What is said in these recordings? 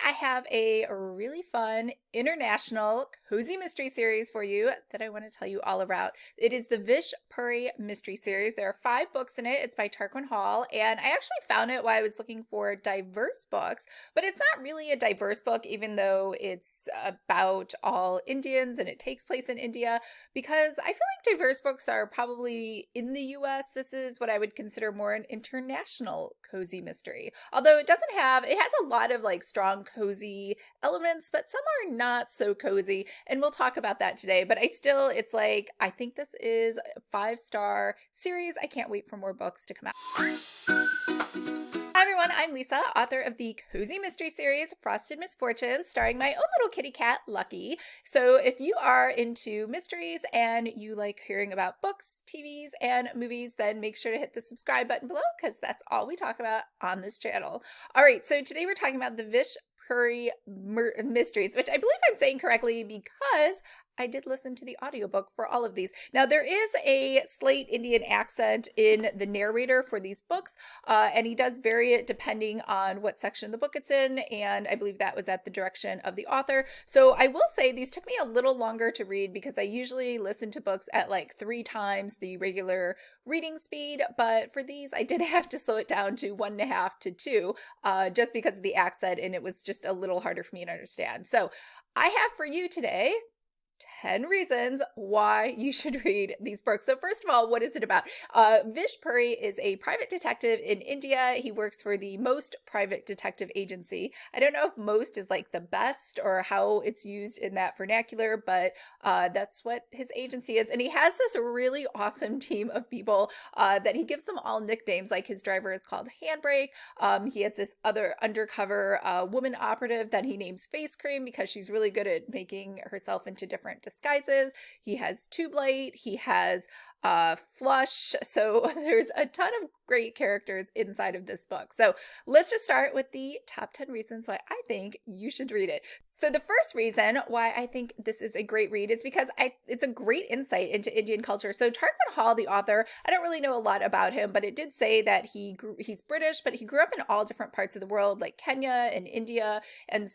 I have a really fun international cozy mystery series for you that I want to tell you all about. It is the Vish Puri mystery series. There are 5 books in it. It's by Tarquin, and I actually found it while I was looking for diverse books, but it's not really a diverse book, even though it's about all Indians and it takes place in India, because I feel like diverse books are probably in the US. This is what I would consider more an international cozy mystery. Although it has a lot of like strong cozy elements, but some are not so cozy. And we'll talk about that today. But I think this is a 5-star series. I can't wait for more books to come out. Hi everyone, I'm Lisa, author of the Cozy Mystery series, Frosted Misfortunes, starring my own little kitty cat, Lucky. So if you are into mysteries and you like hearing about books, TVs, and movies, then make sure to hit the subscribe button below because that's all we talk about on this channel. All right, so today we're talking about the Vish Puri mysteries, which I believe I'm saying correctly because I did listen to the audiobook for all of these. Now, there is a slight Indian accent in the narrator for these books, and he does vary it depending on what section of the book it's in, and I believe that was at the direction of the author. So I will say these took me a little longer to read because I usually listen to books at like 3 times the regular reading speed, but for these I did have to slow it down to 1.5 to 2, just because of the accent, and it was just a little harder for me to understand. So I have for you today 10 reasons why you should read these books. So first of all, what is it about? Vish Puri is a private detective in India. He works for the Most Private Detective Agency. I don't know if most is like the best or how it's used in that vernacular, but that's what his agency is. And he has this really awesome team of people that he gives them all nicknames. Like his driver is called Handbrake. He has this other undercover woman operative that he names Face Cream because she's really good at making herself into different disguises. He has Tube Light. He has Flush. So there's a ton of great characters inside of this book. So let's just start with the top 10 reasons why I think you should read it. So the first reason why I think this is a great read is because it's a great insight into Indian culture. So Tarquin Hall, the author, I don't really know a lot about him, but it did say that he's British, but he grew up in all different parts of the world, like Kenya and India. And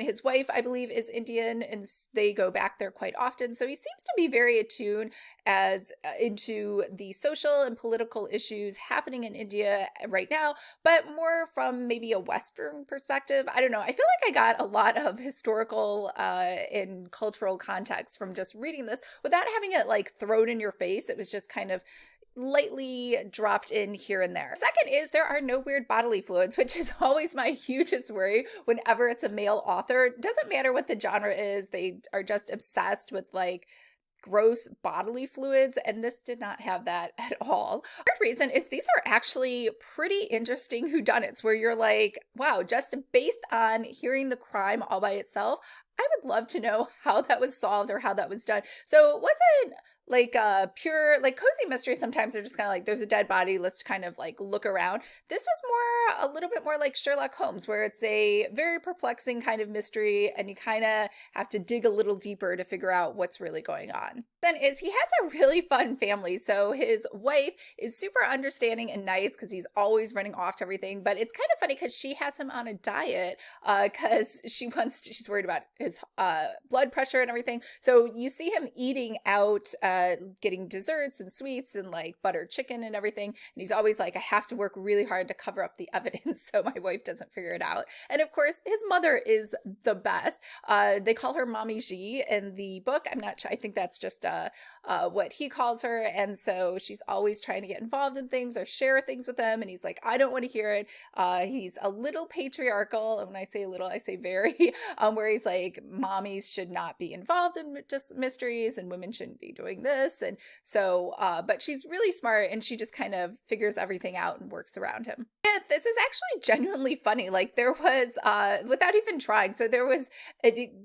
his wife, I believe, is Indian, and they go back there quite often. So he seems to be very attuned into the social and political issues happening in India right now, but more from maybe a Western perspective. I don't know. I feel like I got a lot of historical and cultural context from just reading this without having it like thrown in your face. It was just kind of lightly dropped in here and there. Second is there are no weird bodily fluids, which is always my hugest worry whenever it's a male author. It doesn't matter what the genre is. They are just obsessed with like gross bodily fluids, and this did not have that at all. Third reason is these are actually pretty interesting whodunits where you're like, wow, just based on hearing the crime all by itself, I would love to know how that was solved or how that was done. So it wasn't like pure, like cozy mystery. Sometimes they're just kind of like, there's a dead body, let's kind of like look around. This was a little bit more like Sherlock Holmes, where it's a very perplexing kind of mystery and you kind of have to dig a little deeper to figure out what's really going on. Then is he has a really fun family. So his wife is super understanding and nice because he's always running off to everything, but it's kind of funny because she has him on a diet because she's worried about his blood pressure and everything. So you see him eating out, getting desserts and sweets and like buttered chicken and everything. And he's always like, I have to work really hard to cover up the evidence so my wife doesn't figure it out. And of course, his mother is the best. They call her Mommy G in the book. I'm not sure. I think that's just what he calls her. And so she's always trying to get involved in things or share things with him. And he's like, I don't want to hear it. He's a little patriarchal. And when I say little, I say very, where he's like, mommies should not be involved in just mysteries and women shouldn't be doing this. And so, but she's really smart and she just kind of figures everything out and works around him. Yeah, this is actually genuinely funny. Like there was, without even trying, so there was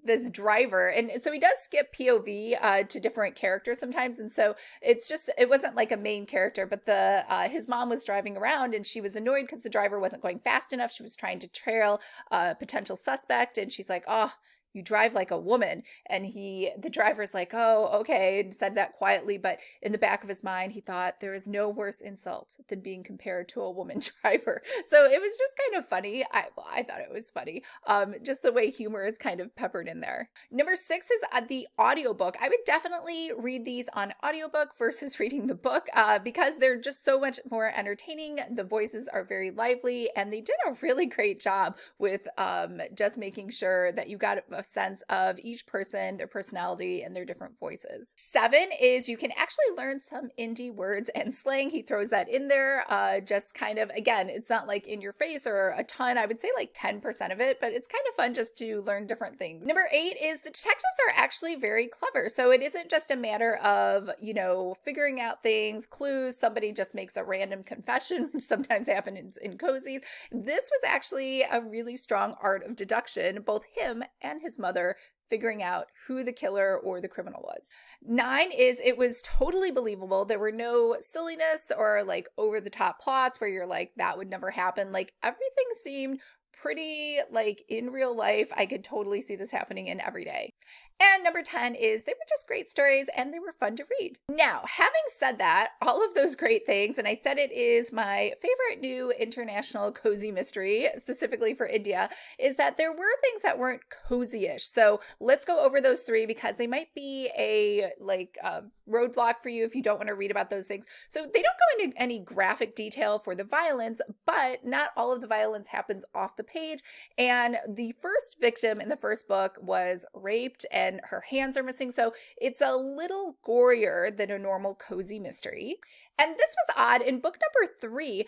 this driver, and so he does skip POV to different characters sometimes. And so it wasn't like a main character, but his mom was driving around and she was annoyed because the driver wasn't going fast enough. She was trying to trail a potential suspect and she's like, oh, you drive like a woman. And the driver's like, oh, okay, and said that quietly. But in the back of his mind, he thought there is no worse insult than being compared to a woman driver. So it was just kind of funny. I thought it was funny. Just the way humor is kind of peppered in there. Number 6 is the audiobook. I would definitely read these on audiobook versus reading the book because they're just so much more entertaining. The voices are very lively, and they did a really great job with just making sure that you got a sense of each person, their personality, and their different voices. 7 is you can actually learn some indie words and slang. He throws that in there, just kind of, again, it's not like in your face or a ton. I would say like 10% of it, but it's kind of fun just to learn different things. Number 8 is the detectives are actually very clever. So it isn't just a matter of, figuring out things, clues, somebody just makes a random confession, which sometimes happens in cozies. This was actually a really strong art of deduction, both him and his mother figuring out who the killer or the criminal was. 9 is it was totally believable. There were no silliness or like over the top plots where you're like, that would never happen. Like everything seemed pretty like in real life. I could totally see this happening in every day. And number 10 is they were just great stories and they were fun to read. Now, having said that, all of those great things, and I said it is my favorite new international cozy mystery, specifically for India, is that there were things that weren't cozy-ish. So let's go over those 3 because they might be a roadblock for you if you don't want to read about those things. So they don't go into any graphic detail for the violence, but not all of the violence happens off the page. And the first victim in the first book was raped and her hands are missing. So it's a little gorier than a normal cozy mystery. And this was odd. In book number 3,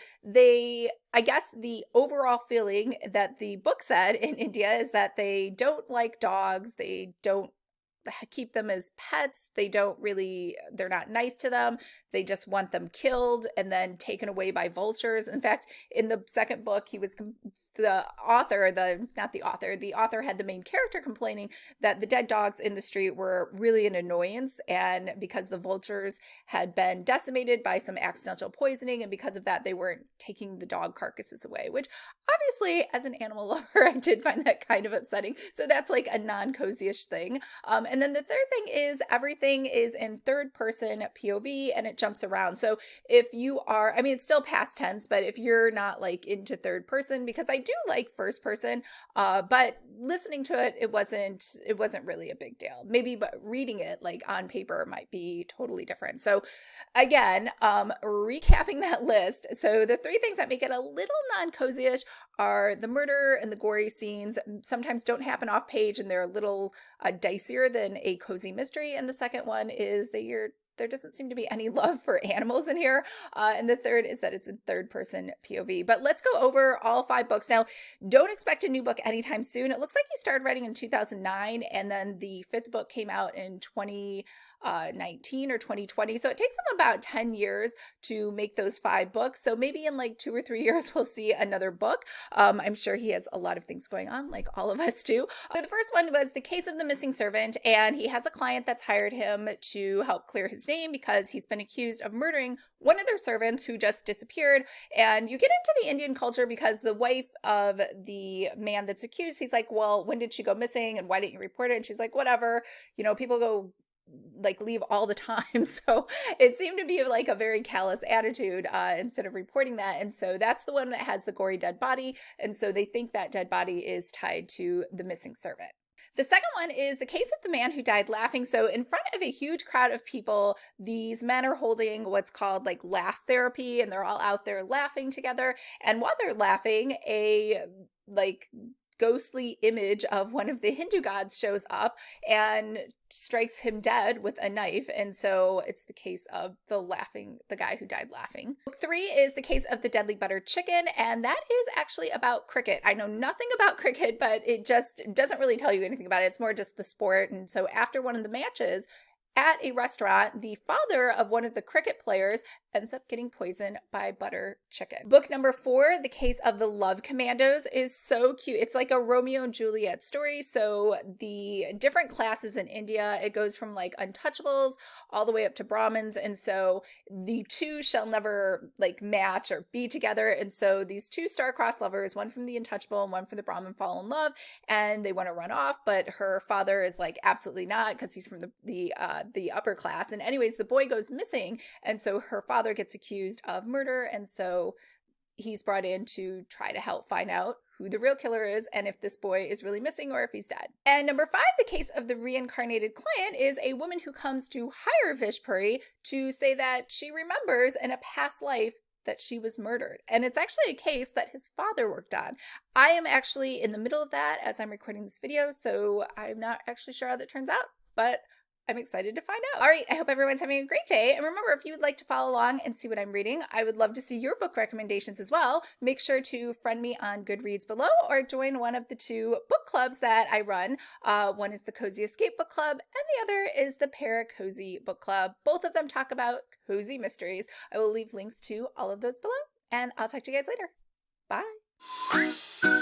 I guess the overall feeling that the book said in India is that they don't like dogs. They don't keep them as pets. They're not nice to them. They just want them killed and then taken away by vultures. In fact, in the second book, the author had the main character complaining that the dead dogs in the street were really an annoyance, and because the vultures had been decimated by some accidental poisoning, and because of that they weren't taking the dog carcasses away, which obviously as an animal lover I did find that kind of upsetting. So that's like a non-cozy-ish thing. And then the third thing is everything is in third person POV and it jumps around. So if you are, it's still past tense, but if you're not like into third person, because I do like first person, but listening to it, it wasn't really a big deal. Maybe, but reading it like on paper might be totally different. So again, recapping that list. So the 3 things that make it a little non-cozy-ish are the murder and the gory scenes sometimes don't happen off page and they're a little dicier than a cozy mystery. And the second one is there doesn't seem to be any love for animals in here. And the third is that it's in third person POV. But let's go over all 5 books. Now, don't expect a new book anytime soon. It looks like he started writing in 2009, and then the 5th book came out in 2019 or 2020. So it takes him about 10 years to make those 5 books. So maybe in like 2 or 3 years, we'll see another book. I'm sure he has a lot of things going on, like all of us do. So the first one was The Case of the Missing Servant, and he has a client that's hired him to help clear his name because he's been accused of murdering one of their servants who just disappeared. And you get into the Indian culture because the wife of the man that's accused, he's like, well, when did she go missing and why didn't you report it? And she's like, whatever, people go like leave all the time. So it seemed to be like a very callous attitude instead of reporting that. And so that's the one that has the gory dead body. And so they think that dead body is tied to the missing servant. The second one is The Case of the Man Who Died Laughing. So in front of a huge crowd of people, these men are holding what's called like laugh therapy, and they're all out there laughing together. And while they're laughing, a like ghostly image of one of the Hindu gods shows up and strikes him dead with a knife. And so it's the case of the guy who died laughing. Book 3 is The Case of the Deadly Buttered Chicken, and that is actually about cricket. I know nothing about cricket, but it just doesn't really tell you anything about it. It's more just the sport. And so after one of the matches at a restaurant, the father of one of the cricket players ends up getting poisoned by butter chicken. Book number 4, The Case of the Love Commandos, is so cute. It's like a Romeo and Juliet story. So the different classes in India, it goes from like untouchables all the way up to Brahmins. And so the two shall never like match or be together. And so these two star-crossed lovers, one from the untouchable and one from the Brahmin, fall in love, and they want to run off, but her father is like, absolutely not, because he's from the upper class. And anyways, the boy goes missing, and so her father gets accused of murder, and so he's brought in to try to help find out who the real killer is and if this boy is really missing or if he's dead. And number 5, The Case of the Reincarnated Client, is a woman who comes to hire Vish Puri to say that she remembers in a past life that she was murdered. And it's actually a case that his father worked on. I am actually in the middle of that as I'm recording this video, so I'm not actually sure how that turns out, but I'm excited to find out. All right, I hope everyone's having a great day. And remember, if you would like to follow along and see what I'm reading, I would love to see your book recommendations as well. Make sure to friend me on Goodreads below or join one of the 2 book clubs that I run. One is the Cozy Escape Book Club, and the other is the Para Cozy Book Club. Both of them talk about cozy mysteries. I will leave links to all of those below, and I'll talk to you guys later. Bye.